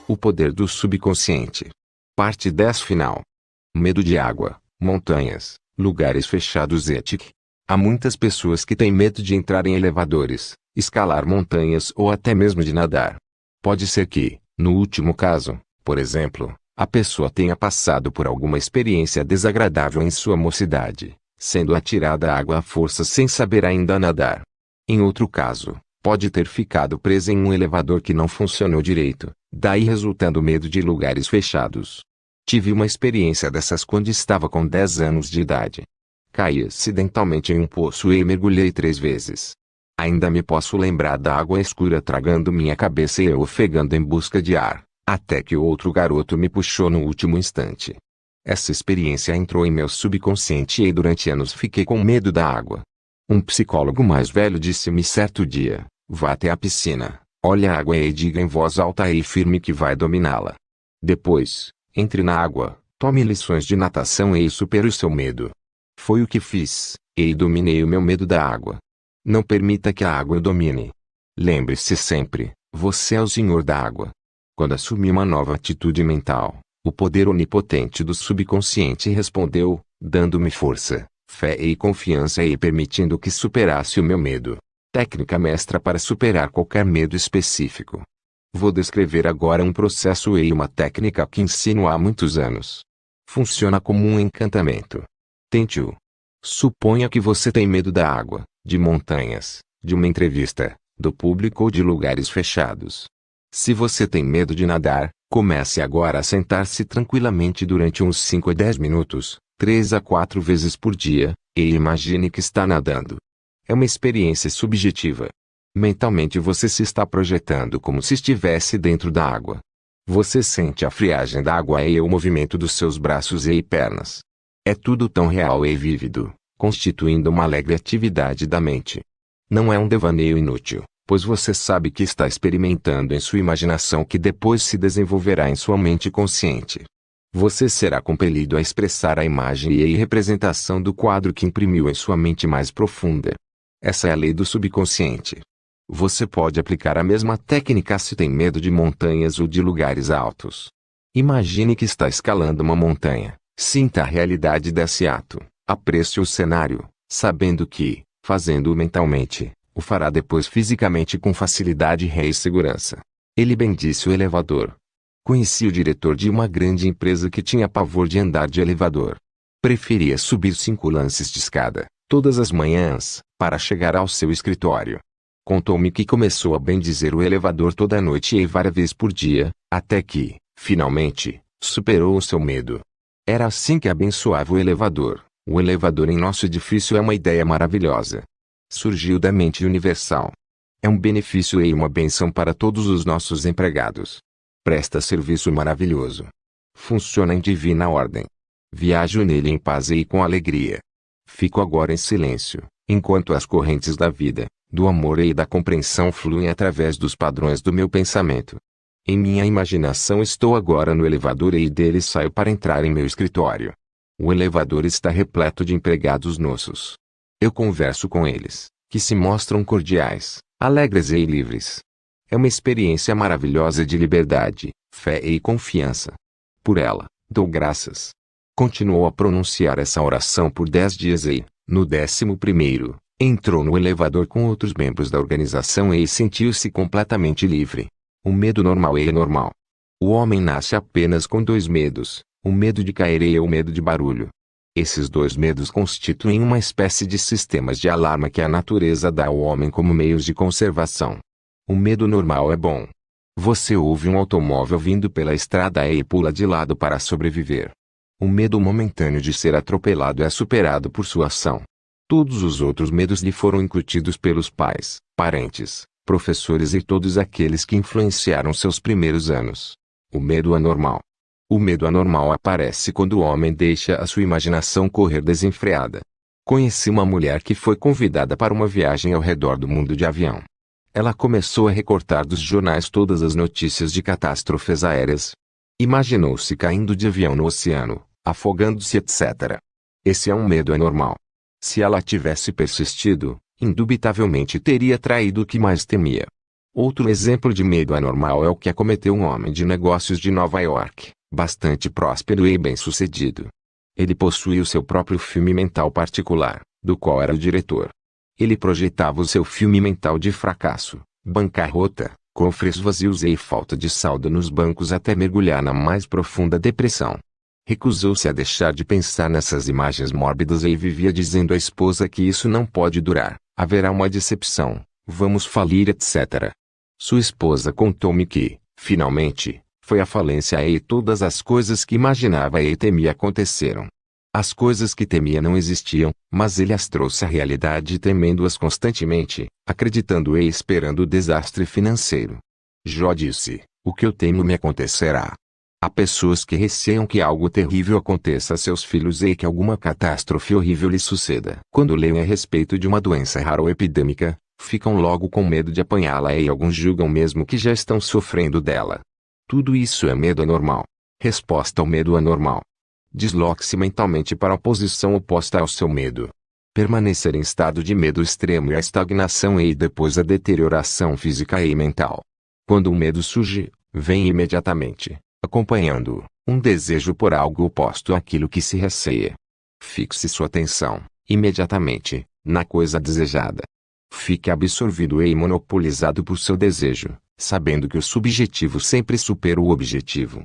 O poder do subconsciente. Parte 10 final. Medo de água, montanhas, lugares fechados e etc. Há muitas pessoas que têm medo de entrar em elevadores, escalar montanhas ou até mesmo de nadar. Pode ser que, no último caso, por exemplo, a pessoa tenha passado por alguma experiência desagradável em sua mocidade, sendo atirada à água à força sem saber ainda nadar. Em outro caso, pode ter ficado presa em um elevador que não funcionou direito, daí resultando medo de lugares fechados. Tive uma experiência dessas quando estava com 10 anos de idade. Caí acidentalmente em um poço e mergulhei 3 vezes. Ainda me posso lembrar da água escura tragando minha cabeça e eu ofegando em busca de ar, até que outro garoto me puxou no último instante. Essa experiência entrou em meu subconsciente e durante anos fiquei com medo da água. Um psicólogo mais velho disse-me certo dia: vá até a piscina, olhe a água e diga em voz alta e firme que vai dominá-la. Depois, entre na água, tome lições de natação e supere o seu medo. Foi o que fiz, e dominei o meu medo da água. Não permita que a água o domine. Lembre-se sempre, você é o senhor da água. Quando assumi uma nova atitude mental, o poder onipotente do subconsciente respondeu, dando-me força, fé e confiança e permitindo que superasse o meu medo. Técnica mestra para superar qualquer medo específico. Vou descrever agora um processo e uma técnica que ensino há muitos anos. Funciona como um encantamento. Tente-o. Suponha que você tem medo da água, de montanhas, de uma entrevista, do público ou de lugares fechados. Se você tem medo de nadar, comece agora a sentar-se tranquilamente durante uns 5 a 10 minutos, 3 a 4 vezes por dia, e imagine que está nadando. É uma experiência subjetiva. Mentalmente você se está projetando como se estivesse dentro da água. Você sente a friagem da água e o movimento dos seus braços e pernas. É tudo tão real e vívido, constituindo uma alegre atividade da mente. Não é um devaneio inútil, pois você sabe que está experimentando em sua imaginação que depois se desenvolverá em sua mente consciente. Você será compelido a expressar a imagem e a representação do quadro que imprimiu em sua mente mais profunda. Essa é a lei do subconsciente. Você pode aplicar a mesma técnica se tem medo de montanhas ou de lugares altos. Imagine que está escalando uma montanha, sinta a realidade desse ato, aprecie o cenário, sabendo que, fazendo-o mentalmente, o fará depois fisicamente com facilidade e segurança. Ele bendisse o elevador. Conheci o diretor de uma grande empresa que tinha pavor de andar de elevador. Preferia subir 5 lances de escada, todas as manhãs, para chegar ao seu escritório. Contou-me que começou a bendizer o elevador toda noite e várias vezes por dia, até que, finalmente, superou o seu medo. Era assim que abençoava o elevador. O elevador em nosso edifício é uma ideia maravilhosa. Surgiu da mente universal. É um benefício e uma bênção para todos os nossos empregados. Presta serviço maravilhoso. Funciona em divina ordem. Viajo nele em paz e com alegria. Fico agora em silêncio, enquanto as correntes da vida, do amor e da compreensão fluem através dos padrões do meu pensamento. Em minha imaginação estou agora no elevador e dele saio para entrar em meu escritório. O elevador está repleto de empregados nossos. Eu converso com eles, que se mostram cordiais, alegres e livres. É uma experiência maravilhosa de liberdade, fé e confiança. Por ela, dou graças. Continuou a pronunciar essa oração por 10 dias e, no 11º, entrou no elevador com outros membros da organização e sentiu-se completamente livre. O medo normal e anormal. O homem nasce apenas com 2 medos, o medo de cair e o medo de barulho. Esses 2 medos constituem uma espécie de sistemas de alarme que a natureza dá ao homem como meios de conservação. O medo normal é bom. Você ouve um automóvel vindo pela estrada e pula de lado para sobreviver. O medo momentâneo de ser atropelado é superado por sua ação. Todos os outros medos lhe foram incutidos pelos pais, parentes, professores e todos aqueles que influenciaram seus primeiros anos. O medo anormal. O medo anormal aparece quando o homem deixa a sua imaginação correr desenfreada. Conheci uma mulher que foi convidada para uma viagem ao redor do mundo de avião. Ela começou a recortar dos jornais todas as notícias de catástrofes aéreas. Imaginou-se caindo de avião no oceano, afogando-se, etc. Esse é um medo anormal. Se ela tivesse persistido, indubitavelmente teria traído o que mais temia. Outro exemplo de medo anormal é o que acometeu um homem de negócios de Nova York, bastante próspero e bem-sucedido. Ele possuía o seu próprio filme mental particular, do qual era o diretor. Ele projetava o seu filme mental de fracasso, bancarrota, cofres vazios e falta de saldo nos bancos até mergulhar na mais profunda depressão. Recusou-se a deixar de pensar nessas imagens mórbidas e vivia dizendo à esposa que isso não pode durar, haverá uma decepção, vamos falir, etc. Sua esposa contou-me que, finalmente, foi à falência e todas as coisas que imaginava e temia aconteceram. As coisas que temia não existiam, mas ele as trouxe à realidade temendo-as constantemente, acreditando e esperando o desastre financeiro. Jó disse, o que eu temo me acontecerá. Há pessoas que receiam que algo terrível aconteça a seus filhos e que alguma catástrofe horrível lhes suceda. Quando leem a respeito de uma doença rara ou epidêmica, ficam logo com medo de apanhá-la e alguns julgam mesmo que já estão sofrendo dela. Tudo isso é medo anormal. Resposta ao medo anormal. Desloque-se mentalmente para a posição oposta ao seu medo. Permanecer em estado de medo extremo e a estagnação e depois a deterioração física e mental. Quando o medo surge, vem imediatamente, acompanhando-o, um desejo por algo oposto àquilo que se receia. Fixe sua atenção, imediatamente, na coisa desejada. Fique absorvido e monopolizado por seu desejo, sabendo que o subjetivo sempre supera o objetivo.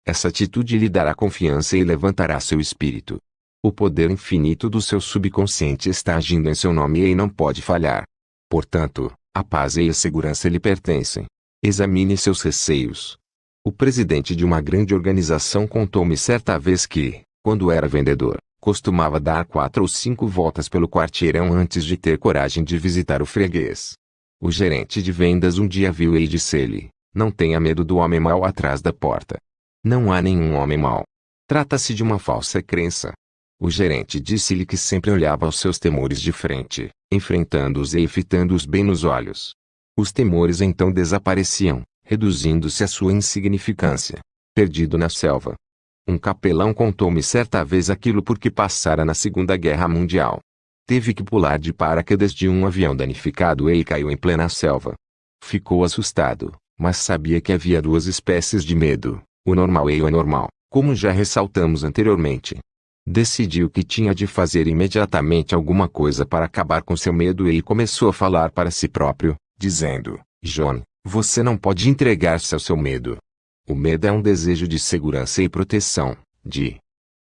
Essa atitude lhe dará confiança e levantará seu espírito. O poder infinito do seu subconsciente está agindo em seu nome e não pode falhar. Portanto, a paz e a segurança lhe pertencem. Examine seus receios. O presidente de uma grande organização contou-me certa vez que, quando era vendedor, costumava dar 4 ou 5 voltas pelo quarteirão antes de ter coragem de visitar o freguês. O gerente de vendas um dia viu e disse-lhe, não tenha medo do homem mau atrás da porta. Não há nenhum homem mau. Trata-se de uma falsa crença. O gerente disse-lhe que sempre olhava aos seus temores de frente, enfrentando-os e fitando-os bem nos olhos. Os temores então desapareciam, reduzindo-se à sua insignificância. Perdido na selva. Um capelão contou-me certa vez aquilo porque passara na Segunda Guerra Mundial. Teve que pular de paraquedas de um avião danificado e caiu em plena selva. Ficou assustado, mas sabia que havia 2 espécies de medo, o normal e o anormal, como já ressaltamos anteriormente. Decidiu que tinha de fazer imediatamente alguma coisa para acabar com seu medo e começou a falar para si próprio, dizendo, John, você não pode entregar-se ao seu medo. O medo é um desejo de segurança e proteção, de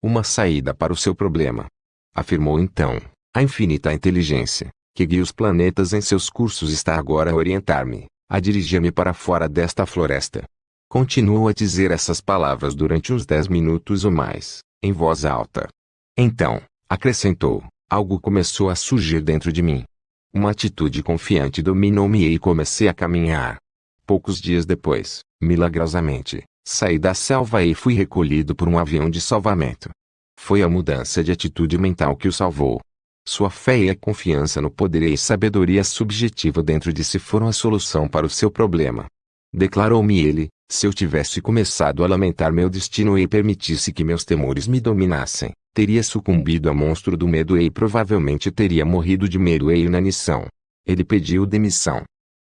uma saída para o seu problema. Afirmou então, a infinita inteligência, que guia os planetas em seus cursos está agora a orientar-me, a dirigir-me para fora desta floresta. Continuou a dizer essas palavras durante uns 10 minutos ou mais, em voz alta. Então, acrescentou, algo começou a surgir dentro de mim. Uma atitude confiante dominou-me e comecei a caminhar. Poucos dias depois, milagrosamente, saí da selva e fui recolhido por um avião de salvamento. Foi a mudança de atitude mental que o salvou. Sua fé e a confiança no poder e sabedoria subjetiva dentro de si foram a solução para o seu problema. Declarou-me ele, se eu tivesse começado a lamentar meu destino e permitisse que meus temores me dominassem, teria sucumbido ao monstro do medo e provavelmente teria morrido de medo e inanição. Ele pediu demissão.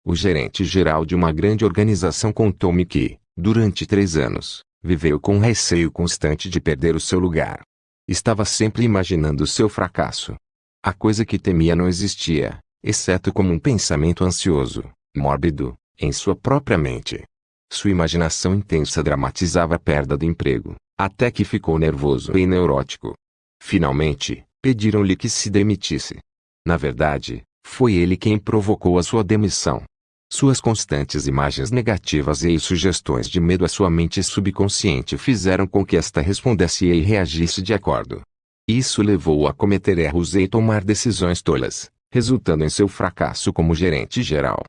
O gerente geral de uma grande organização contou-me que, durante 3 anos, viveu com receio constante de perder o seu lugar. Estava sempre imaginando seu fracasso. A coisa que temia não existia, exceto como um pensamento ansioso, mórbido, em sua própria mente. Sua imaginação intensa dramatizava a perda do emprego, até que ficou nervoso e neurótico. Finalmente, pediram-lhe que se demitisse. Na verdade, foi ele quem provocou a sua demissão. Suas constantes imagens negativas e sugestões de medo à sua mente subconsciente fizeram com que esta respondesse e reagisse de acordo. Isso levou-o a cometer erros e tomar decisões tolas, resultando em seu fracasso como gerente geral.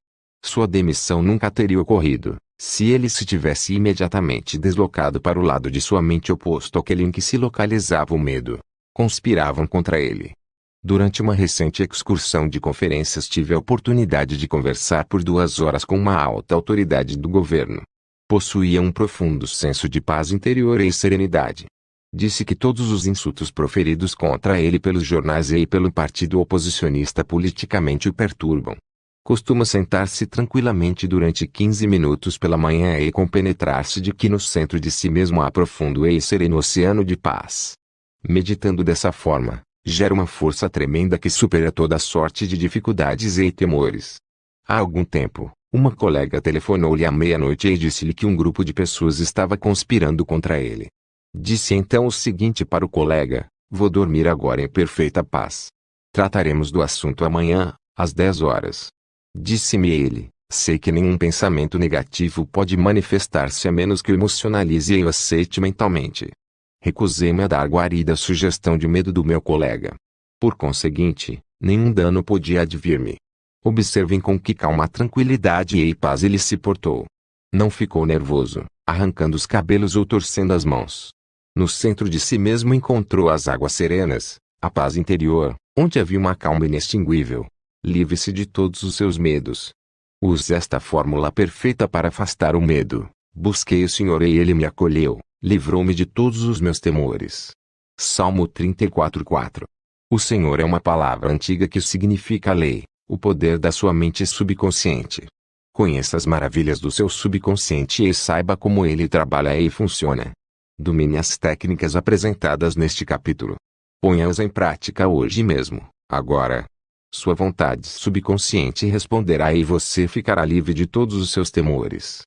Sua demissão nunca teria ocorrido, se ele se tivesse imediatamente deslocado para o lado de sua mente oposto àquele em que se localizava o medo. Conspiravam contra ele. Durante uma recente excursão de conferências tive a oportunidade de conversar por 2 horas com uma alta autoridade do governo. Possuía um profundo senso de paz interior e serenidade. Disse que todos os insultos proferidos contra ele pelos jornais e pelo partido oposicionista politicamente o perturbam. Costuma sentar-se tranquilamente durante 15 minutos pela manhã e compenetrar-se de que no centro de si mesmo há profundo e sereno oceano de paz. Meditando dessa forma, gera uma força tremenda que supera toda sorte de dificuldades e temores. Há algum tempo, uma colega telefonou-lhe à meia-noite e disse-lhe que um grupo de pessoas estava conspirando contra ele. Disse então o seguinte para o colega: vou dormir agora em perfeita paz. Trataremos do assunto amanhã, às 10 horas. Disse-me ele: sei que nenhum pensamento negativo pode manifestar-se a menos que o emocionalize e o aceite mentalmente. Recusei-me a dar guarida à sugestão de medo do meu colega. Por conseguinte, nenhum dano podia advir-me. Observem com que calma, tranquilidade e paz ele se portou. Não ficou nervoso, arrancando os cabelos ou torcendo as mãos. No centro de si mesmo encontrou as águas serenas, a paz interior, onde havia uma calma inextinguível. Livre-se de todos os seus medos. Use esta fórmula perfeita para afastar o medo. Busquei o Senhor e Ele me acolheu, livrou-me de todos os meus temores. Salmo 34:4. O Senhor é uma palavra antiga que significa lei, o poder da sua mente subconsciente. Conheça as maravilhas do seu subconsciente e saiba como ele trabalha e funciona. Domine as técnicas apresentadas neste capítulo. Ponha-as em prática hoje mesmo, agora. Sua vontade subconsciente responderá e você ficará livre de todos os seus temores.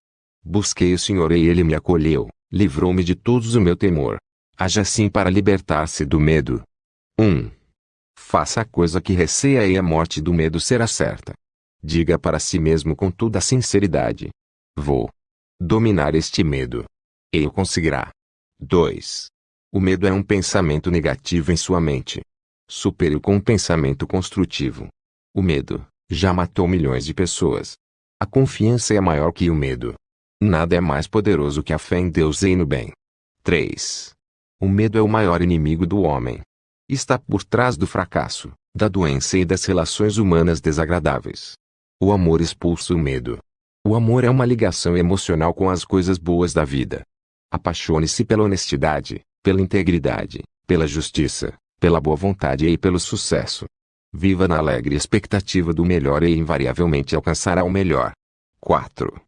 Busquei o Senhor e Ele me acolheu, livrou-me de todos o meu temor. Haja assim para libertar-se do medo. 1. Faça a coisa que receia e a morte do medo será certa. Diga para si mesmo com toda a sinceridade: vou dominar este medo. E o conseguirá. 2. O medo é um pensamento negativo em sua mente. Supere-o com um pensamento construtivo. O medo já matou milhões de pessoas. A confiança é maior que o medo. Nada é mais poderoso que a fé em Deus e no bem. 3. O medo é o maior inimigo do homem. Está por trás do fracasso, da doença e das relações humanas desagradáveis. O amor expulsa o medo. O amor é uma ligação emocional com as coisas boas da vida. Apaixone-se pela honestidade, pela integridade, pela justiça, pela boa vontade e pelo sucesso. Viva na alegre expectativa do melhor e invariavelmente alcançará o melhor. 4.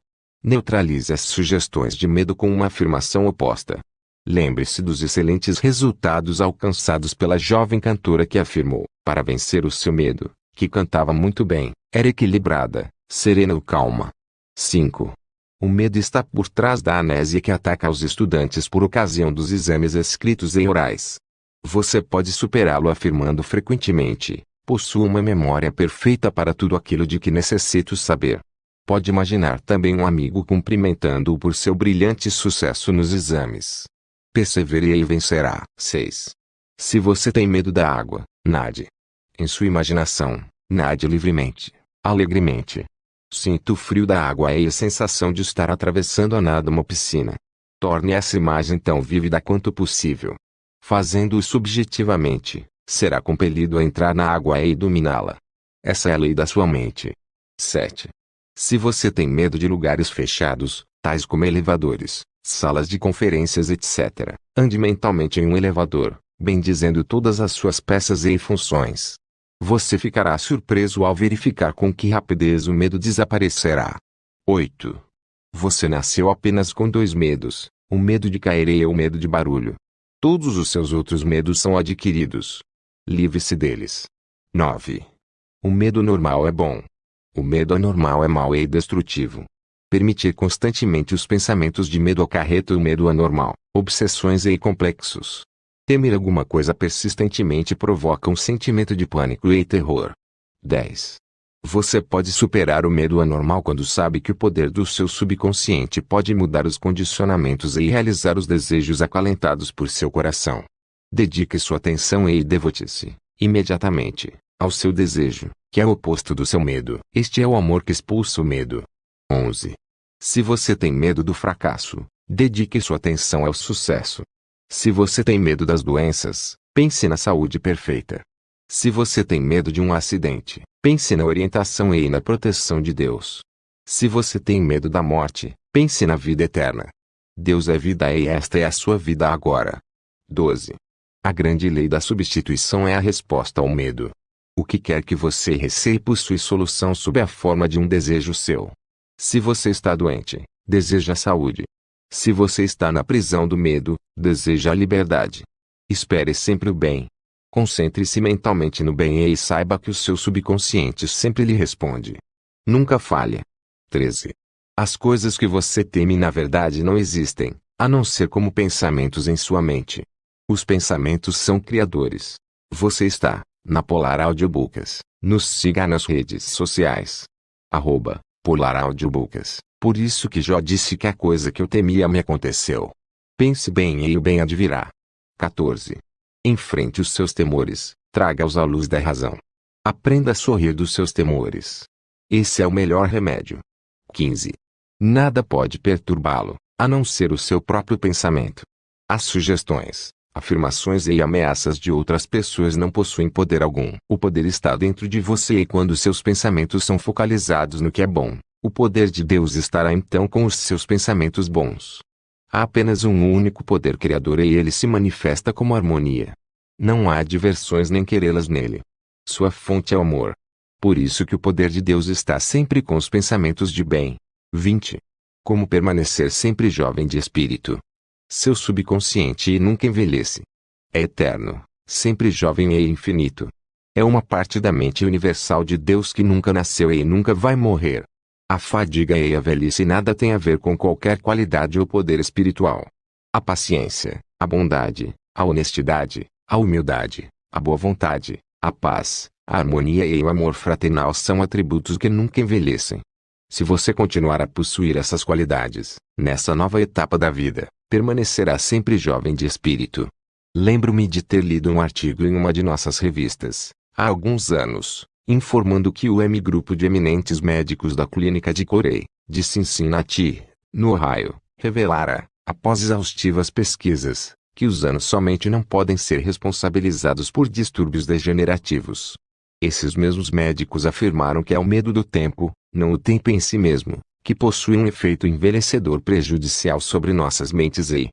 Neutralize as sugestões de medo com uma afirmação oposta. Lembre-se dos excelentes resultados alcançados pela jovem cantora que afirmou, para vencer o seu medo, que cantava muito bem, era equilibrada, serena ou calma. 5. O medo está por trás da amnésia que ataca os estudantes por ocasião dos exames escritos e orais. Você pode superá-lo afirmando frequentemente: possuo uma memória perfeita para tudo aquilo de que necessito saber. Pode imaginar também um amigo cumprimentando-o por seu brilhante sucesso nos exames. Persevere e vencerá. 6. Se você tem medo da água, nade. Em sua imaginação, nade livremente, alegremente. Sinta o frio da água e a sensação de estar atravessando a nado uma piscina. Torne essa imagem tão vívida quanto possível. Fazendo-o subjetivamente, será compelido a entrar na água e dominá-la. Essa é a lei da sua mente. 7. Se você tem medo de lugares fechados, tais como elevadores, salas de conferências etc., ande mentalmente em um elevador, bendizendo todas as suas peças e funções. Você ficará surpreso ao verificar com que rapidez o medo desaparecerá. 8. Você nasceu apenas com 2 medos, o medo de cair e o medo de barulho. Todos os seus outros medos são adquiridos. Livre-se deles. 9. O medo normal é bom. O medo anormal é mau e destrutivo. Permitir constantemente os pensamentos de medo acarreta o medo anormal, obsessões e complexos. Temer alguma coisa persistentemente provoca um sentimento de pânico e terror. 10. Você pode superar o medo anormal quando sabe que o poder do seu subconsciente pode mudar os condicionamentos e realizar os desejos acalentados por seu coração. Dedique sua atenção e devote-se, imediatamente, ao seu desejo, que é o oposto do seu medo. Este é o amor que expulsa o medo. 11. Se você tem medo do fracasso, dedique sua atenção ao sucesso. Se você tem medo das doenças, pense na saúde perfeita. Se você tem medo de um acidente, pense na orientação e na proteção de Deus. Se você tem medo da morte, pense na vida eterna. Deus é vida e esta é a sua vida agora. 12. A grande lei da substituição é a resposta ao medo. O que quer que você receie possui solução sob a forma de um desejo seu. Se você está doente, deseja a saúde. Se você está na prisão do medo, deseja a liberdade. Espere sempre o bem. Concentre-se mentalmente no bem e saiba que o seu subconsciente sempre lhe responde. Nunca falha. 13. As coisas que você teme na verdade não existem, a não ser como pensamentos em sua mente. Os pensamentos são criadores. Você está na Polar Audiobooks. Nos siga nas redes sociais. @Polar Audiobooks. Por isso que Jó disse que a coisa que eu temia me aconteceu. Pense bem e o bem há de virá. 14. Enfrente os seus temores, traga-os à luz da razão. Aprenda a sorrir dos seus temores. Esse é o melhor remédio. 15. Nada pode perturbá-lo, a não ser o seu próprio pensamento. As sugestões, afirmações e ameaças de outras pessoas não possuem poder algum. O poder está dentro de você e quando seus pensamentos são focalizados no que é bom, o poder de Deus estará então com os seus pensamentos bons. Há apenas um único poder criador e ele se manifesta como harmonia. Não há diversões nem querelas nele. Sua fonte é o amor. Por isso que o poder de Deus está sempre com os pensamentos de bem. 20. Como permanecer sempre jovem de espírito. Seu subconsciente nunca envelhece. É eterno, sempre jovem e infinito. É uma parte da mente universal de Deus que nunca nasceu e nunca vai morrer. A fadiga e a velhice nada têm a ver com qualquer qualidade ou poder espiritual. A paciência, a bondade, a honestidade, a humildade, a boa vontade, a paz, a harmonia e o amor fraternal são atributos que nunca envelhecem. Se você continuar a possuir essas qualidades, nessa nova etapa da vida, permanecerá sempre jovem de espírito. Lembro-me de ter lido um artigo em uma de nossas revistas, há alguns anos, informando que o Grupo de eminentes médicos da clínica de Corey, de Cincinnati, no Ohio, revelara, após exaustivas pesquisas, que os anos somente não podem ser responsabilizados por distúrbios degenerativos. Esses mesmos médicos afirmaram que é o medo do tempo, não o tempo em si mesmo, que possui um efeito envelhecedor prejudicial sobre nossas mentes e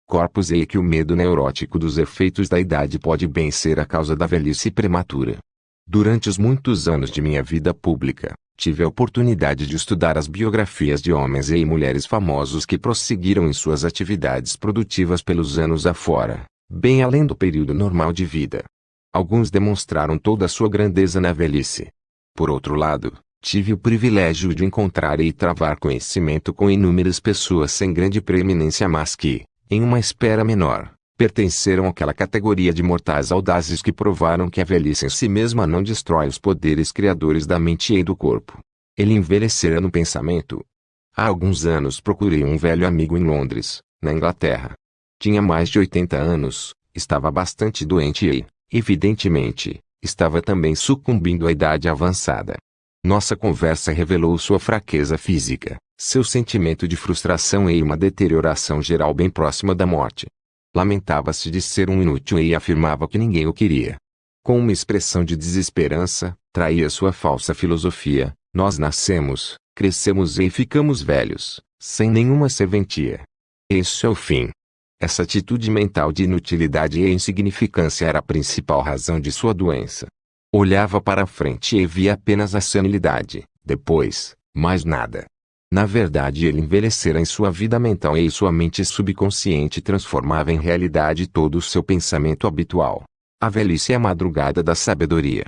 corpos e que o medo neurótico dos efeitos da idade pode bem ser a causa da velhice prematura. Durante os muitos anos de minha vida pública, tive a oportunidade de estudar as biografias de homens e mulheres famosos que prosseguiram em suas atividades produtivas pelos anos afora, bem além do período normal de vida. Alguns demonstraram toda a sua grandeza na velhice. Por outro lado, tive o privilégio de encontrar e travar conhecimento com inúmeras pessoas sem grande preeminência mas que, em uma esfera menor, pertenceram àquela categoria de mortais audazes que provaram que a velhice em si mesma não destrói os poderes criadores da mente e do corpo. Ele envelhecerá no pensamento. Há alguns anos procurei um velho amigo em Londres, na Inglaterra. Tinha mais de 80 anos, estava bastante doente e, evidentemente, estava também sucumbindo à idade avançada. Nossa conversa revelou sua fraqueza física, seu sentimento de frustração e uma deterioração geral bem próxima da morte. Lamentava-se de ser um inútil e afirmava que ninguém o queria. Com uma expressão de desesperança, traía sua falsa filosofia: nós nascemos, crescemos e ficamos velhos, sem nenhuma serventia. Esse é o fim. Essa atitude mental de inutilidade e insignificância era a principal razão de sua doença. Olhava para a frente e via apenas a senilidade, depois, mais nada. Na verdade ele envelhecera em sua vida mental e sua mente subconsciente transformava em realidade todo o seu pensamento habitual. A velhice é a madrugada da sabedoria.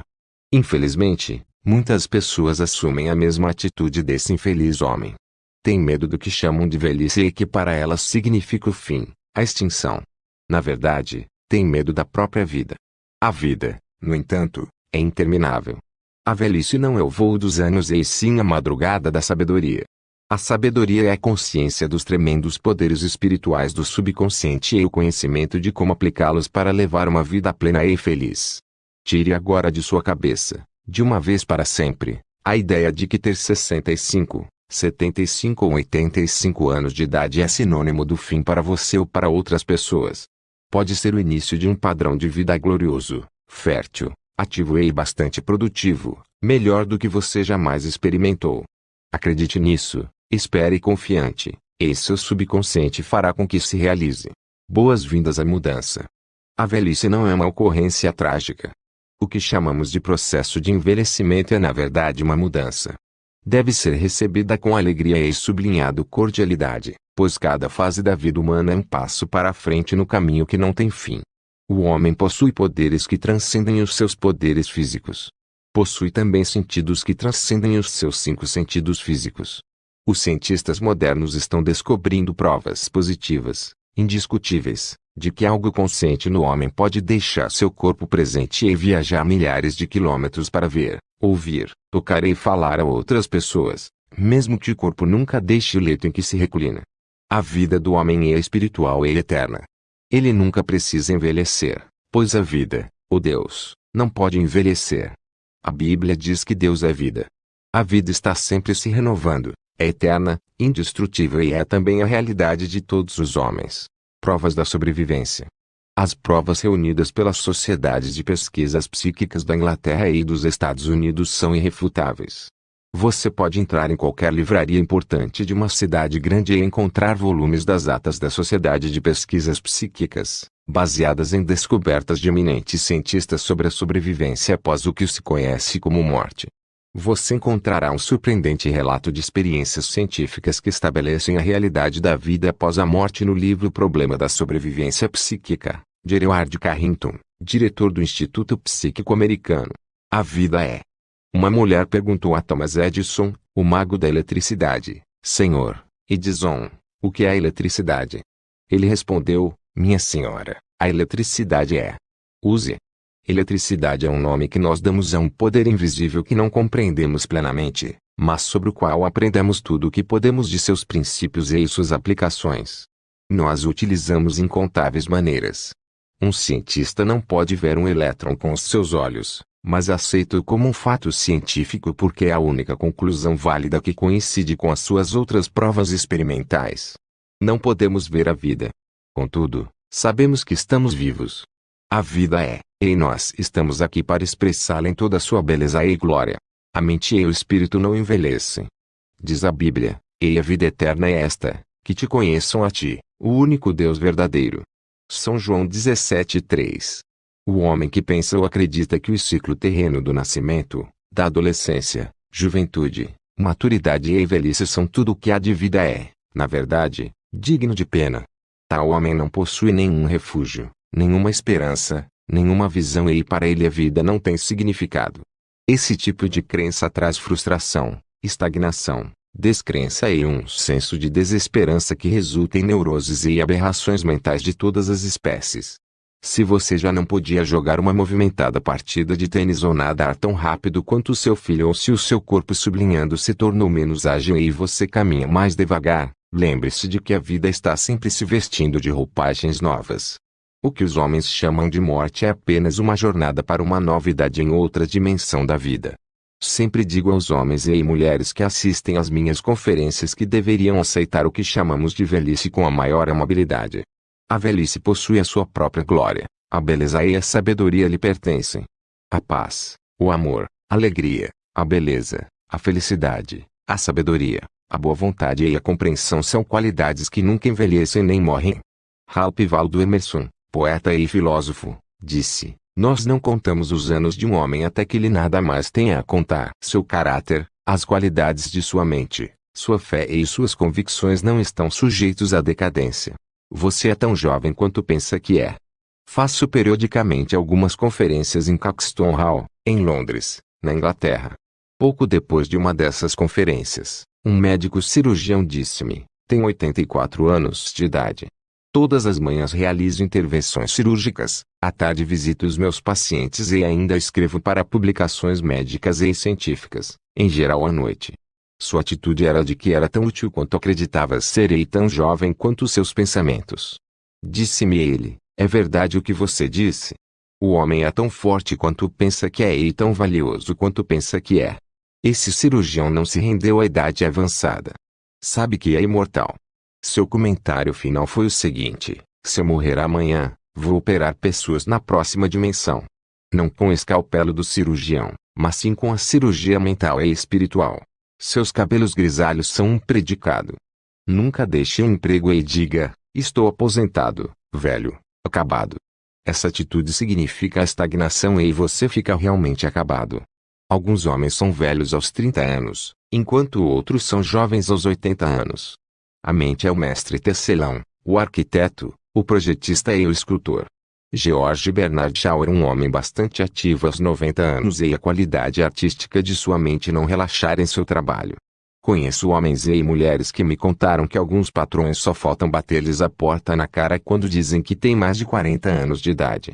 Infelizmente, muitas pessoas assumem a mesma atitude desse infeliz homem. Têm medo do que chamam de velhice e que para elas significa o fim, a extinção. Na verdade, têm medo da própria vida. A vida, no entanto, é interminável. A velhice não é o voo dos anos e sim a madrugada da sabedoria. A sabedoria é a consciência dos tremendos poderes espirituais do subconsciente e o conhecimento de como aplicá-los para levar uma vida plena e feliz. Tire agora de sua cabeça, de uma vez para sempre, a ideia de que ter 65, 75 ou 85 anos de idade é sinônimo do fim para você ou para outras pessoas. Pode ser o início de um padrão de vida glorioso, fértil, ativo e bastante produtivo, melhor do que você jamais experimentou. Acredite nisso. Espere confiante, e seu subconsciente fará com que se realize. Boas-vindas à mudança. A velhice não é uma ocorrência trágica. O que chamamos de processo de envelhecimento é na verdade uma mudança. Deve ser recebida com alegria e sublinhado cordialidade, pois cada fase da vida humana é um passo para a frente no caminho que não tem fim. O homem possui poderes que transcendem os seus poderes físicos. Possui também sentidos que transcendem os seus 5 sentidos físicos. Os cientistas modernos estão descobrindo provas positivas, indiscutíveis, de que algo consciente no homem pode deixar seu corpo presente e viajar milhares de quilômetros para ver, ouvir, tocar e falar a outras pessoas, mesmo que o corpo nunca deixe o leito em que se reclina. A vida do homem é espiritual e eterna. Ele nunca precisa envelhecer, pois a vida, o Deus, não pode envelhecer. A Bíblia diz que Deus é vida. A vida está sempre se renovando, é eterna, indestrutível e é também a realidade de todos os homens. Provas da sobrevivência. As provas reunidas pelas sociedades de pesquisas psíquicas da Inglaterra e dos Estados Unidos são irrefutáveis. Você pode entrar em qualquer livraria importante de uma cidade grande e encontrar volumes das atas da Sociedade de Pesquisas Psíquicas, baseadas em descobertas de eminentes cientistas sobre a sobrevivência após o que se conhece como morte. Você encontrará um surpreendente relato de experiências científicas que estabelecem a realidade da vida após a morte no livro Problema da Sobrevivência Psíquica, de Edward Carrington, diretor do Instituto Psíquico Americano. A vida é. Uma mulher perguntou a Thomas Edison, o mago da eletricidade: Senhor Edison, o que é eletricidade? Ele respondeu: minha senhora, a eletricidade é. Use. Eletricidade é um nome que nós damos a um poder invisível que não compreendemos plenamente, mas sobre o qual aprendemos tudo o que podemos de seus princípios e suas aplicações. Nós o utilizamos incontáveis maneiras. Um cientista não pode ver um elétron com os seus olhos, mas aceita-o como um fato científico porque é a única conclusão válida que coincide com as suas outras provas experimentais. Não podemos ver a vida. Contudo, sabemos que estamos vivos. A vida é, e nós estamos aqui para expressá-la em toda a sua beleza e glória. A mente e o espírito não envelhecem. Diz a Bíblia: e a vida eterna é esta, que te conheçam a ti, o único Deus verdadeiro. São João 17:3. O homem que pensa ou acredita que o ciclo terreno do nascimento, da adolescência, juventude, maturidade e velhice são tudo o que há de vida é, na verdade, digno de pena. Tal homem não possui nenhum refúgio, nenhuma esperança, nenhuma visão e para ele a vida não tem significado. Esse tipo de crença traz frustração, estagnação, descrença e um senso de desesperança que resulta em neuroses e aberrações mentais de todas as espécies. Se você já não podia jogar uma movimentada partida de tênis ou nadar tão rápido quanto o seu filho ou se o seu corpo sublinhando se tornou menos ágil e você caminha mais devagar, lembre-se de que a vida está sempre se vestindo de roupagens novas. O que os homens chamam de morte é apenas uma jornada para uma novidade em outra dimensão da vida. Sempre digo aos homens e mulheres que assistem às minhas conferências que deveriam aceitar o que chamamos de velhice com a maior amabilidade. A velhice possui a sua própria glória, a beleza e a sabedoria lhe pertencem. A paz, o amor, a alegria, a beleza, a felicidade, a sabedoria, a boa vontade e a compreensão são qualidades que nunca envelhecem nem morrem. Ralph Waldo Emerson, poeta e filósofo, disse: nós não contamos os anos de um homem até que ele nada mais tenha a contar. Seu caráter, as qualidades de sua mente, sua fé e suas convicções não estão sujeitos à decadência. Você é tão jovem quanto pensa que é. Faço periodicamente algumas conferências em Caxton Hall, em Londres, na Inglaterra. Pouco depois de uma dessas conferências, um médico cirurgião disse-me: tenho 84 anos de idade. Todas as manhãs realizo intervenções cirúrgicas, à tarde visito os meus pacientes e ainda escrevo para publicações médicas e científicas, em geral à noite. Sua atitude era de que era tão útil quanto acreditava ser e tão jovem quanto seus pensamentos. Disse-me ele: é verdade o que você disse. O homem é tão forte quanto pensa que é e tão valioso quanto pensa que é. Esse cirurgião não se rendeu à idade avançada. Sabe que é imortal. Seu comentário final foi o seguinte: se eu morrer amanhã, vou operar pessoas na próxima dimensão. Não com o escalpelo do cirurgião, mas sim com a cirurgia mental e espiritual. Seus cabelos grisalhos são um predicado. Nunca deixe um emprego e diga: estou aposentado, velho, acabado. Essa atitude significa a estagnação e você fica realmente acabado. Alguns homens são velhos aos 30 anos, enquanto outros são jovens aos 80 anos. A mente é o mestre tecelão, o arquiteto, o projetista e o escultor. George Bernard Shaw era um homem bastante ativo aos 90 anos e a qualidade artística de sua mente não relaxara em seu trabalho. Conheço homens e mulheres que me contaram que alguns patrões só faltam bater-lhes a porta na cara quando dizem que têm mais de 40 anos de idade.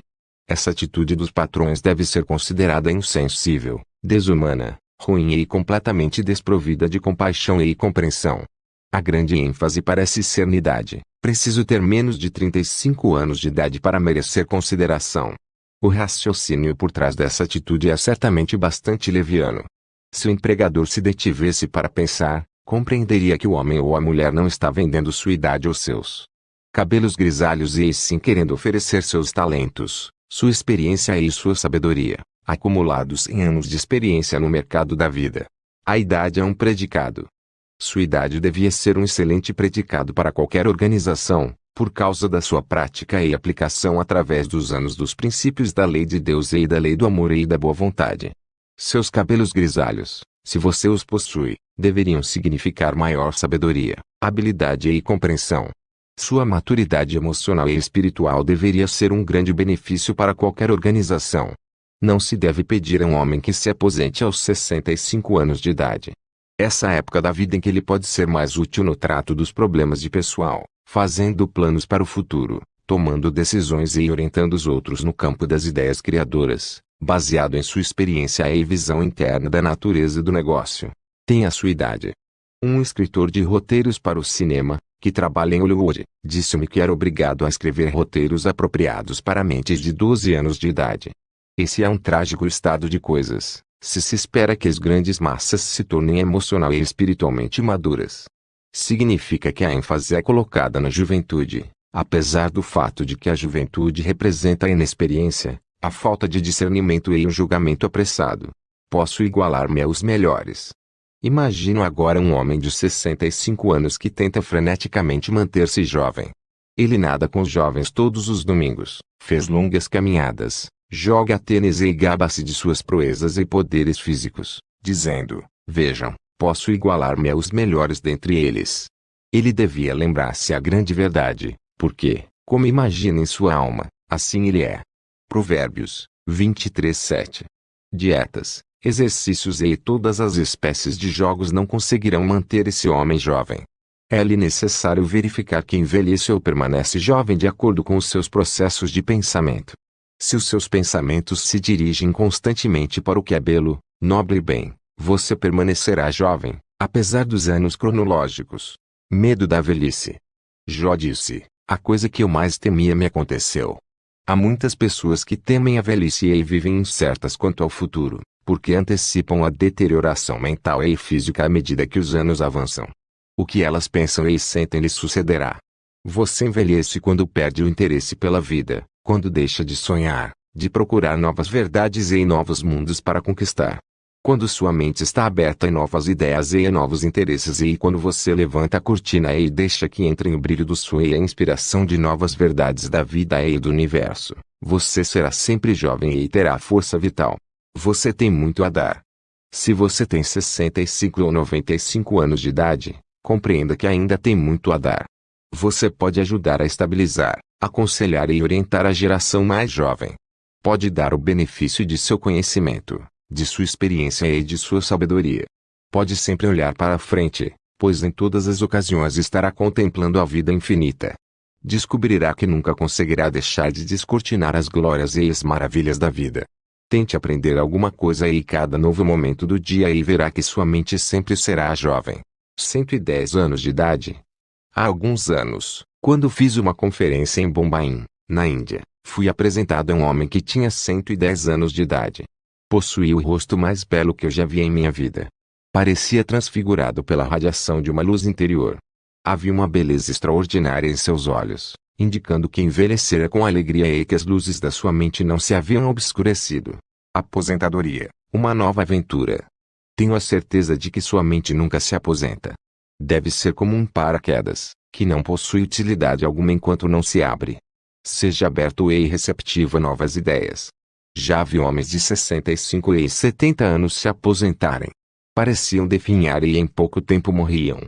Essa atitude dos patrões deve ser considerada insensível, desumana, ruim e completamente desprovida de compaixão e compreensão. A grande ênfase parece ser na idade. Preciso ter menos de 35 anos de idade para merecer consideração. O raciocínio por trás dessa atitude é certamente bastante leviano. Se o empregador se detivesse para pensar, compreenderia que o homem ou a mulher não está vendendo sua idade ou seus cabelos grisalhos e sim querendo oferecer seus talentos, sua experiência e sua sabedoria, acumulados em anos de experiência no mercado da vida. A idade é um predicado. Sua idade devia ser um excelente predicado para qualquer organização, por causa da sua prática e aplicação através dos anos dos princípios da lei de Deus e da lei do amor e da boa vontade. Seus cabelos grisalhos, se você os possui, deveriam significar maior sabedoria, habilidade e compreensão. Sua maturidade emocional e espiritual deveria ser um grande benefício para qualquer organização. Não se deve pedir a um homem que se aposente aos 65 anos de idade. Essa época da vida em que ele pode ser mais útil no trato dos problemas de pessoal, fazendo planos para o futuro, tomando decisões e orientando os outros no campo das ideias criadoras, baseado em sua experiência e visão interna da natureza do negócio. Tem a sua idade. Um escritor de roteiros para o cinema, que trabalha em Hollywood, disse-me que era obrigado a escrever roteiros apropriados para mentes de 12 anos de idade. Esse é um trágico estado de coisas, se espera que as grandes massas se tornem emocional e espiritualmente maduras. Significa que a ênfase é colocada na juventude, apesar do fato de que a juventude representa a inexperiência, a falta de discernimento e um julgamento apressado. Posso igualar-me aos melhores. Imagino agora um homem de 65 anos que tenta freneticamente manter-se jovem. Ele nada com os jovens todos os domingos, fez longas caminhadas, joga tênis e gaba-se de suas proezas e poderes físicos, dizendo: vejam, posso igualar-me aos melhores dentre eles. Ele devia lembrar-se a grande verdade, porque, como imagina em sua alma, assim ele é. Provérbios 23:7. Dietas, exercícios e todas as espécies de jogos não conseguirão manter esse homem jovem. É-lhe necessário verificar que envelhece ou permanece jovem de acordo com os seus processos de pensamento. Se os seus pensamentos se dirigem constantemente para o que é belo, nobre e bem, você permanecerá jovem, apesar dos anos cronológicos. Medo da velhice. Jó disse: a coisa que eu mais temia me aconteceu. Há muitas pessoas que temem a velhice e vivem incertas quanto ao futuro, porque antecipam a deterioração mental e física à medida que os anos avançam. O que elas pensam e sentem lhes sucederá. Você envelhece quando perde o interesse pela vida, quando deixa de sonhar, de procurar novas verdades e novos mundos para conquistar. Quando sua mente está aberta a novas ideias e a novos interesses e quando você levanta a cortina e deixa que entrem o brilho do sonho e a inspiração de novas verdades da vida e do universo, você será sempre jovem e terá força vital. Você tem muito a dar. Se você tem 65 ou 95 anos de idade, compreenda que ainda tem muito a dar. Você pode ajudar a estabilizar, aconselhar e orientar a geração mais jovem. Pode dar o benefício de seu conhecimento, de sua experiência e de sua sabedoria. Pode sempre olhar para a frente, pois em todas as ocasiões estará contemplando a vida infinita. Descobrirá que nunca conseguirá deixar de descortinar as glórias e as maravilhas da vida. Tente aprender alguma coisa em cada novo momento do dia e verá que sua mente sempre será jovem. 110 anos de idade. Há alguns anos, quando fiz uma conferência em Bombaim, na Índia, fui apresentado a um homem que tinha 110 anos de idade. Possuía o rosto mais belo que eu já vi em minha vida. Parecia transfigurado pela radiação de uma luz interior. Havia uma beleza extraordinária em seus olhos, indicando que envelhecera com alegria e que as luzes da sua mente não se haviam obscurecido. Aposentadoria, uma nova aventura. Tenho a certeza de que sua mente nunca se aposenta. Deve ser como um paraquedas, que não possui utilidade alguma enquanto não se abre. Seja aberto e receptivo a novas ideias. Já vi homens de 65 e 70 anos se aposentarem. Pareciam definhar e em pouco tempo morriam.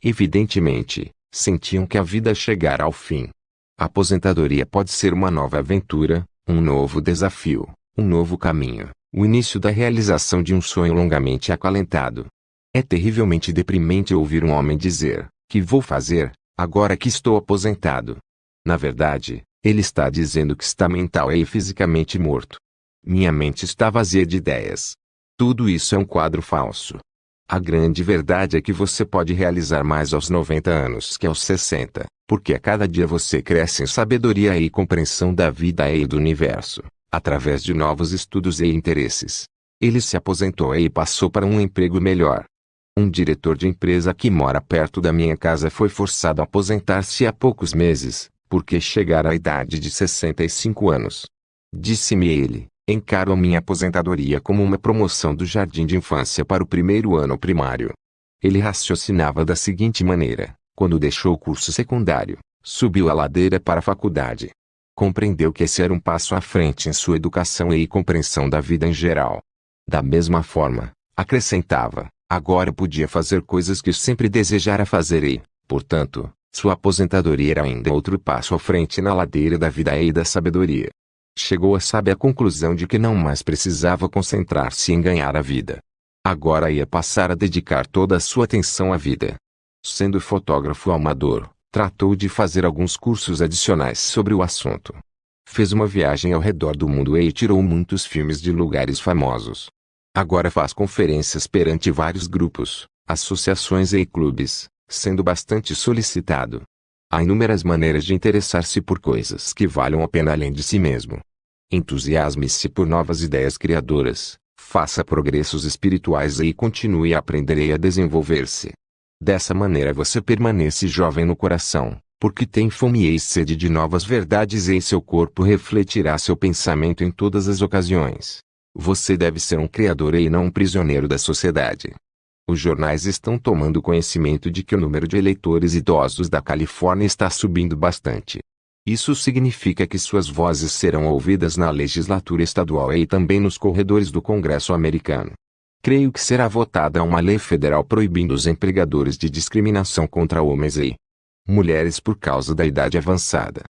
Evidentemente, sentiam que a vida chegara ao fim. A aposentadoria pode ser uma nova aventura, um novo desafio, um novo caminho, o início da realização de um sonho longamente acalentado. É terrivelmente deprimente ouvir um homem dizer: "Que vou fazer, agora que estou aposentado?" Na verdade, ele está dizendo que está mental e fisicamente morto. Minha mente está vazia de ideias. Tudo isso é um quadro falso. A grande verdade é que você pode realizar mais aos 90 anos que aos 60, porque a cada dia você cresce em sabedoria e compreensão da vida e do universo, através de novos estudos e interesses. Ele se aposentou e passou para um emprego melhor. Um diretor de empresa que mora perto da minha casa foi forçado a aposentar-se há poucos meses, porque chegara à idade de 65 anos. Disse-me ele: "Encaro a minha aposentadoria como uma promoção do jardim de infância para o primeiro ano primário." Ele raciocinava da seguinte maneira: quando deixou o curso secundário, subiu a ladeira para a faculdade. Compreendeu que esse era um passo à frente em sua educação e compreensão da vida em geral. Da mesma forma, acrescentava, agora podia fazer coisas que sempre desejara fazer e, portanto, sua aposentadoria era ainda outro passo à frente na ladeira da vida e da sabedoria. Chegou à sábia conclusão de que não mais precisava concentrar-se em ganhar a vida. Agora ia passar a dedicar toda a sua atenção à vida. Sendo fotógrafo amador, tratou de fazer alguns cursos adicionais sobre o assunto. Fez uma viagem ao redor do mundo e tirou muitos filmes de lugares famosos. Agora faz conferências perante vários grupos, associações e clubes, sendo bastante solicitado. Há inúmeras maneiras de interessar-se por coisas que valham a pena além de si mesmo. Entusiasme-se por novas ideias criadoras, faça progressos espirituais e continue a aprender e a desenvolver-se. Dessa maneira você permanece jovem no coração, porque tem fome e sede de novas verdades e seu corpo refletirá seu pensamento em todas as ocasiões. Você deve ser um criador e não um prisioneiro da sociedade. Os jornais estão tomando conhecimento de que o número de eleitores idosos da Califórnia está subindo bastante. Isso significa que suas vozes serão ouvidas na legislatura estadual e também nos corredores do Congresso americano. Creio que será votada uma lei federal proibindo os empregadores de discriminação contra homens e mulheres por causa da idade avançada.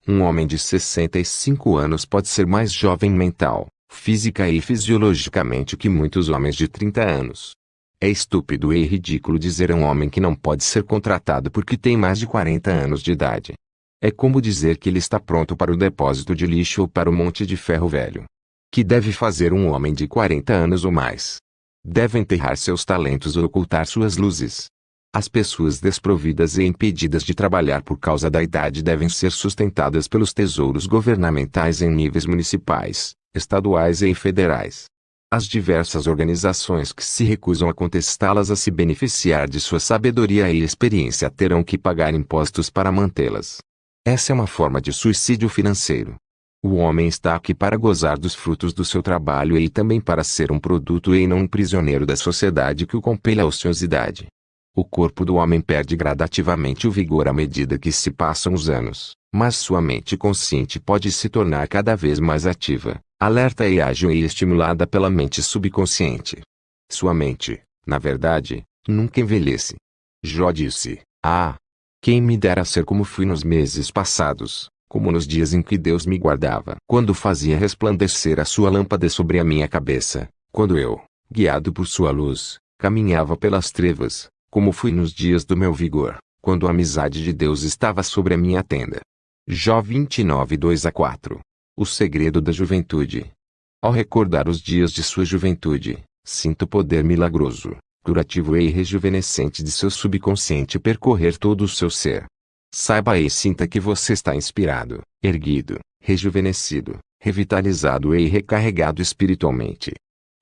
Um homem de 65 anos pode ser mais jovem mental, física e fisiologicamente que muitos homens de 30 anos. É estúpido e ridículo dizer a um homem que não pode ser contratado porque tem mais de 40 anos de idade. É como dizer que ele está pronto para o depósito de lixo ou para o monte de ferro velho. Que deve fazer um homem de 40 anos ou mais? Deve enterrar seus talentos ou ocultar suas luzes. As pessoas desprovidas e impedidas de trabalhar por causa da idade devem ser sustentadas pelos tesouros governamentais em níveis municipais, estaduais e federais. As diversas organizações que se recusam a contestá-las a se beneficiar de sua sabedoria e experiência terão que pagar impostos para mantê-las. Essa é uma forma de suicídio financeiro. O homem está aqui para gozar dos frutos do seu trabalho e também para ser um produto e não um prisioneiro da sociedade que o compele à ociosidade. O corpo do homem perde gradativamente o vigor à medida que se passam os anos, mas sua mente consciente pode se tornar cada vez mais ativa, alerta e ágil e estimulada pela mente subconsciente. Sua mente, na verdade, nunca envelhece. Jó disse: "Ah, quem me dera ser como fui nos meses passados, como nos dias em que Deus me guardava, quando fazia resplandecer a sua lâmpada sobre a minha cabeça, quando eu, guiado por sua luz, caminhava pelas trevas, como fui nos dias do meu vigor, quando a amizade de Deus estava sobre a minha tenda." Jó 29, 2-4. O segredo da juventude. Ao recordar os dias de sua juventude, sinta o poder milagroso, curativo e rejuvenescente de seu subconsciente percorrer todo o seu ser. Saiba e sinta que você está inspirado, erguido, rejuvenescido, revitalizado e recarregado espiritualmente.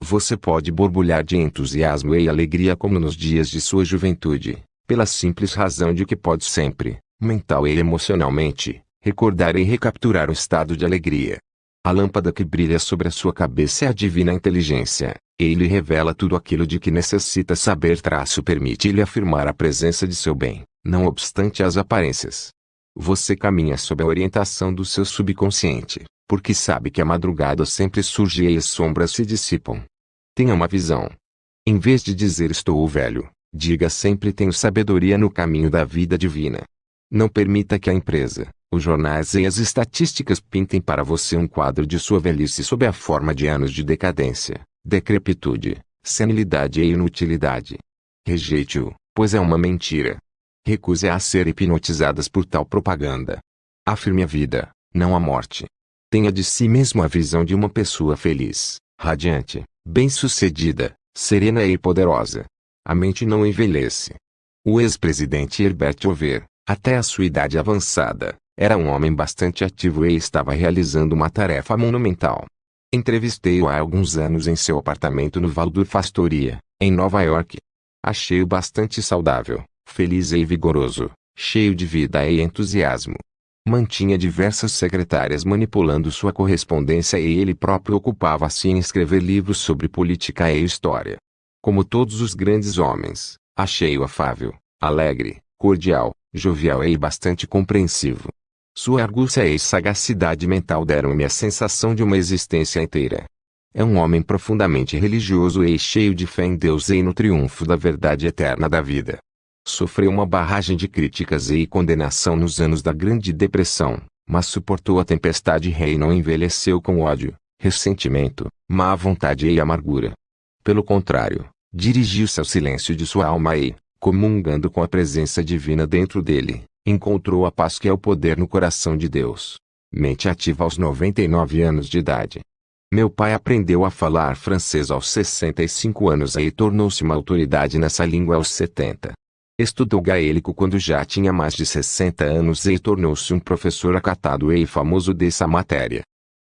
Você pode borbulhar de entusiasmo e alegria como nos dias de sua juventude, pela simples razão de que pode sempre, mental e emocionalmente, recordar e recapturar o estado de alegria. A lâmpada que brilha sobre a sua cabeça é a divina inteligência, e ele revela tudo aquilo de que necessita saber. Permite-lhe afirmar a presença de seu bem, não obstante as aparências. Você caminha sob a orientação do seu subconsciente, porque sabe que a madrugada sempre surge e as sombras se dissipam. Tenha uma visão. Em vez de dizer estou velho, diga sempre tenho sabedoria no caminho da vida divina. Não permita que a empresa, os jornais e as estatísticas pintem para você um quadro de sua velhice sob a forma de anos de decadência, decrepitude, senilidade e inutilidade. Rejeite-o, pois é uma mentira. Recuse a ser hipnotizadas por tal propaganda. Afirme a vida, não a morte. Tenha de si mesmo a visão de uma pessoa feliz, radiante, bem-sucedida, serena e poderosa. A mente não envelhece. O ex-presidente Herbert Hoover, até a sua idade avançada, era um homem bastante ativo e estava realizando uma tarefa monumental. Entrevistei-o há alguns anos em seu apartamento no Waldorf Astoria, em Nova York. Achei-o bastante saudável, feliz e vigoroso, cheio de vida e entusiasmo. Mantinha diversas secretárias manipulando sua correspondência e ele próprio ocupava-se em escrever livros sobre política e história. Como todos os grandes homens, achei-o afável, alegre, cordial, jovial e bastante compreensivo. Sua argúcia e sagacidade mental deram-me a sensação de uma existência inteira. É um homem profundamente religioso e cheio de fé em Deus e no triunfo da verdade eterna da vida. Sofreu uma barragem de críticas e condenação nos anos da Grande Depressão, mas suportou a tempestade e não envelheceu com ódio, ressentimento, má vontade e amargura. Pelo contrário, dirigiu-se ao silêncio de sua alma e, comungando com a presença divina dentro dele, encontrou a paz que é o poder no coração de Deus. Mente ativa aos 99 anos de idade. Meu pai aprendeu a falar francês aos 65 anos e tornou-se uma autoridade nessa língua aos 70. Estudou gaélico quando já tinha mais de 60 anos e tornou-se um professor acatado e famoso dessa matéria.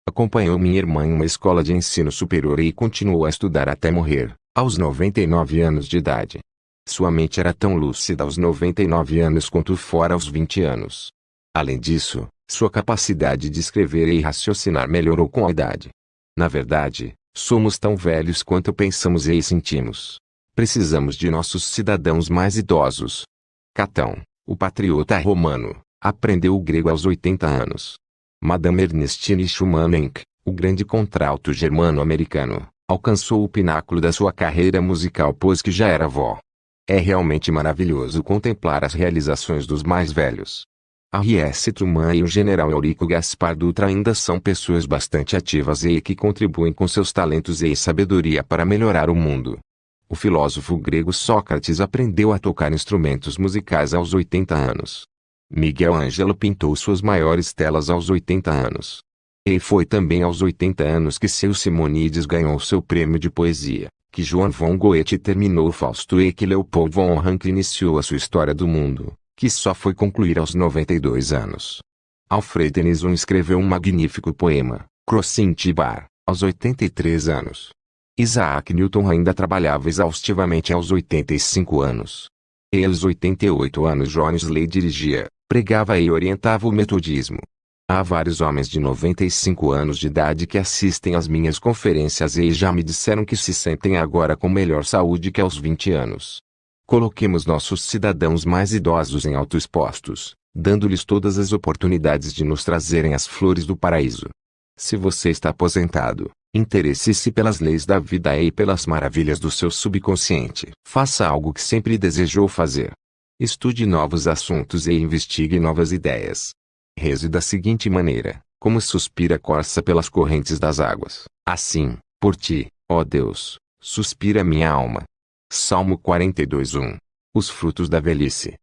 Acompanhou minha irmã em uma escola de ensino superior e continuou a estudar até morrer, aos 99 anos de idade. Sua mente era tão lúcida aos 99 anos quanto fora aos 20 anos. Além disso, sua capacidade de escrever e raciocinar melhorou com a idade. Na verdade, somos tão velhos quanto pensamos e sentimos. Precisamos de nossos cidadãos mais idosos. Catão, o patriota romano, aprendeu o grego aos 80 anos. Madame Ernestine Schumann, o grande contralto germano-americano, alcançou o pináculo da sua carreira musical pois que já era avó. É realmente maravilhoso contemplar as realizações dos mais velhos. R.S. Truman e o general Eurico Gaspar Dutra ainda são pessoas bastante ativas e que contribuem com seus talentos e sabedoria para melhorar o mundo. O filósofo grego Sócrates aprendeu a tocar instrumentos musicais aos 80 anos. Miguel Ângelo pintou suas maiores telas aos 80 anos. E foi também aos 80 anos que seu Simonides ganhou seu prêmio de poesia, que Johann von Goethe terminou Fausto e que Leopold von Ranke iniciou a sua história do mundo, que só foi concluir aos 92 anos. Alfred Tennyson escreveu um magnífico poema, Crossing the Bar, aos 83 anos. Isaac Newton ainda trabalhava exaustivamente aos 85 anos. E aos 88 anos John Wesley dirigia, pregava e orientava o metodismo. Há vários homens de 95 anos de idade que assistem às minhas conferências e já me disseram que se sentem agora com melhor saúde que aos 20 anos. Coloquemos nossos cidadãos mais idosos em altos postos, dando-lhes todas as oportunidades de nos trazerem as flores do paraíso. Se você está aposentado, interesse-se pelas leis da vida e pelas maravilhas do seu subconsciente. Faça algo que sempre desejou fazer. Estude novos assuntos e investigue novas ideias. Reze da seguinte maneira, como suspira a corça pelas correntes das águas, assim, por ti, ó Deus, suspira minha alma. Salmo 42:1. Os frutos da velhice.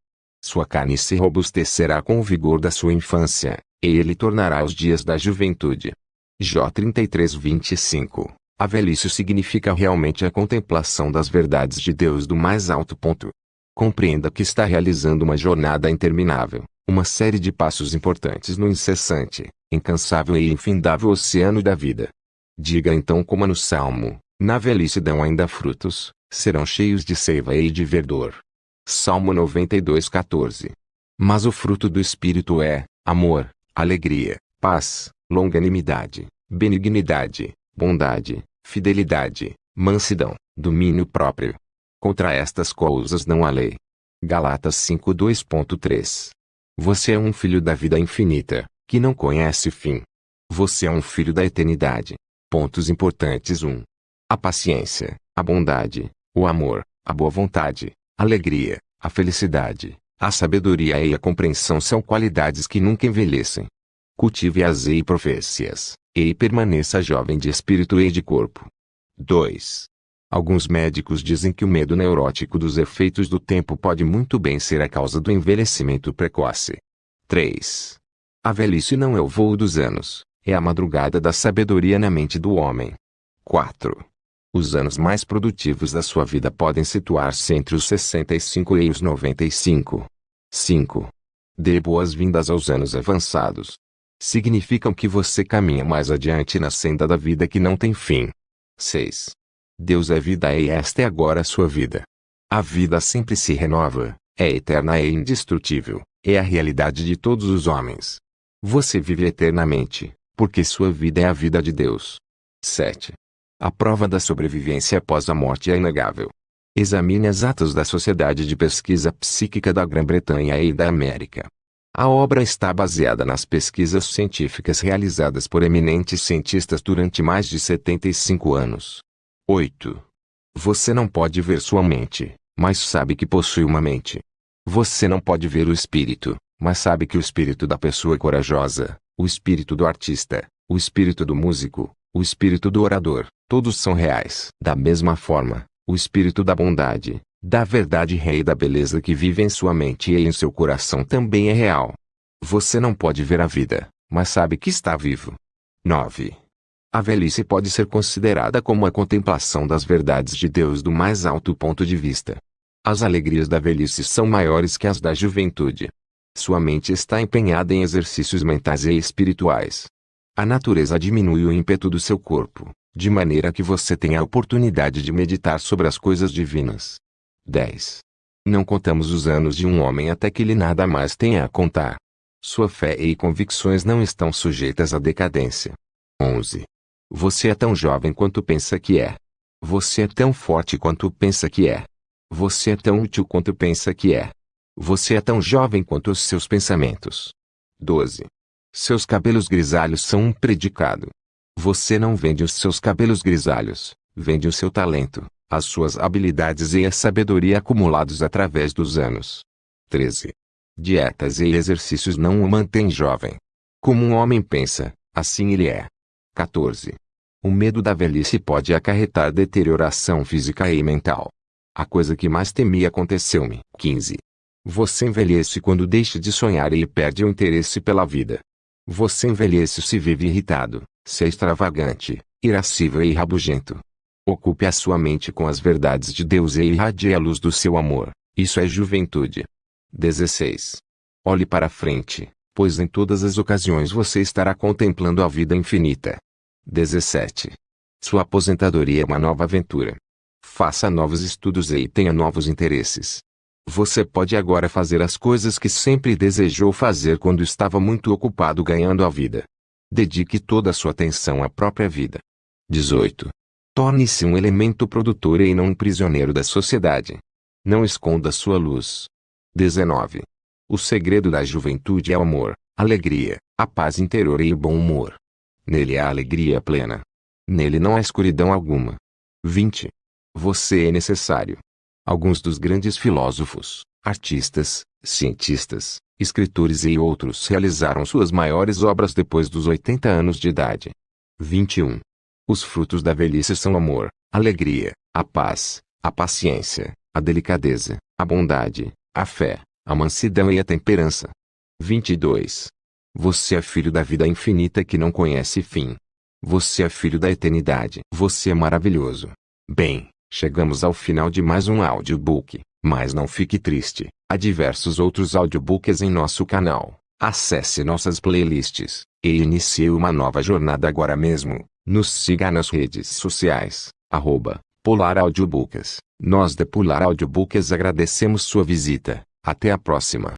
Sua carne se robustecerá com o vigor da sua infância, e ele tornará os dias da juventude. Jó 33:25. A velhice significa realmente a contemplação das verdades de Deus do mais alto ponto. Compreenda que está realizando uma jornada interminável, uma série de passos importantes no incessante, incansável e infindável oceano da vida. Diga então como no Salmo, na velhice dão ainda frutos, serão cheios de seiva e de verdor. Salmo 92:14. Mas o fruto do Espírito é amor, alegria, paz, longanimidade, benignidade, bondade, fidelidade, mansidão, domínio próprio. Contra estas coisas não há lei. Galatas 5:2.3. Você é um filho da vida infinita, que não conhece fim. Você é um filho da eternidade. Pontos importantes: 1. A paciência, a bondade, o amor, a boa vontade, a alegria, a felicidade, a sabedoria e a compreensão são qualidades que nunca envelhecem. Cultive-as e professe-as, e permaneça jovem de espírito e de corpo. 2. Alguns médicos dizem que o medo neurótico dos efeitos do tempo pode muito bem ser a causa do envelhecimento precoce. 3. A velhice não é o voo dos anos, é a madrugada da sabedoria na mente do homem. 4. Os anos mais produtivos da sua vida podem situar-se entre os 65 e os 95. 5. Dê boas-vindas aos anos avançados. Significam que você caminha mais adiante na senda da vida que não tem fim. 6. Deus é vida e esta é agora a sua vida. A vida sempre se renova, é eterna e indestrutível, é a realidade de todos os homens. Você vive eternamente, porque sua vida é a vida de Deus. 7. A prova da sobrevivência após a morte é inegável. Examine as atas da Sociedade de Pesquisa Psíquica da Grã-Bretanha e da América. A obra está baseada nas pesquisas científicas realizadas por eminentes cientistas durante mais de 75 anos. 8. Você não pode ver sua mente, mas sabe que possui uma mente. Você não pode ver o espírito, mas sabe que o espírito da pessoa é corajosa, o espírito do artista, o espírito do músico, o espírito do orador, todos são reais. Da mesma forma, o espírito da bondade, da verdade e da beleza que vive em sua mente e em seu coração também é real. Você não pode ver a vida, mas sabe que está vivo. 9. A velhice pode ser considerada como a contemplação das verdades de Deus do mais alto ponto de vista. As alegrias da velhice são maiores que as da juventude. Sua mente está empenhada em exercícios mentais e espirituais. A natureza diminui o ímpeto do seu corpo, de maneira que você tenha a oportunidade de meditar sobre as coisas divinas. 10. Não contamos os anos de um homem até que ele nada mais tenha a contar. Sua fé e convicções não estão sujeitas à decadência. 11. Você é tão jovem quanto pensa que é. Você é tão forte quanto pensa que é. Você é tão útil quanto pensa que é. Você é tão jovem quanto os seus pensamentos. 12. Seus cabelos grisalhos são um predicado. Você não vende os seus cabelos grisalhos, vende o seu talento, as suas habilidades e a sabedoria acumulados através dos anos. 13. Dietas e exercícios não o mantêm jovem. Como um homem pensa, assim ele é. 14. O medo da velhice pode acarretar deterioração física e mental. A coisa que mais temi aconteceu-me. 15. Você envelhece quando deixa de sonhar e perde o interesse pela vida. Você envelhece se vive irritado, se é extravagante, irascível e rabugento. Ocupe a sua mente com as verdades de Deus e irradie a luz do seu amor. Isso é juventude. 16. Olhe para frente, pois em todas as ocasiões você estará contemplando a vida infinita. 17. Sua aposentadoria é uma nova aventura. Faça novos estudos e tenha novos interesses. Você pode agora fazer as coisas que sempre desejou fazer quando estava muito ocupado ganhando a vida. Dedique toda a sua atenção à própria vida. 18. Torne-se um elemento produtor e não um prisioneiro da sociedade. Não esconda sua luz. 19. O segredo da juventude é o amor, a alegria, a paz interior e o bom humor. Nele há alegria plena. Nele não há escuridão alguma. 20. Você é necessário. Alguns dos grandes filósofos, artistas, cientistas, escritores e outros realizaram suas maiores obras depois dos 80 anos de idade. 21. Os frutos da velhice são o amor, a alegria, a paz, a paciência, a delicadeza, a bondade, a fé, a mansidão e a temperança. 22. Você é filho da vida infinita que não conhece fim. Você é filho da eternidade. Você é maravilhoso. Bem, chegamos ao final de mais um audiobook, mas não fique triste. Há diversos outros audiobooks em nosso canal. Acesse nossas playlists e inicie uma nova jornada agora mesmo. Nos siga nas redes sociais, @Polar Audiobooks. Nós da Polar Audiobooks agradecemos sua visita. Até a próxima.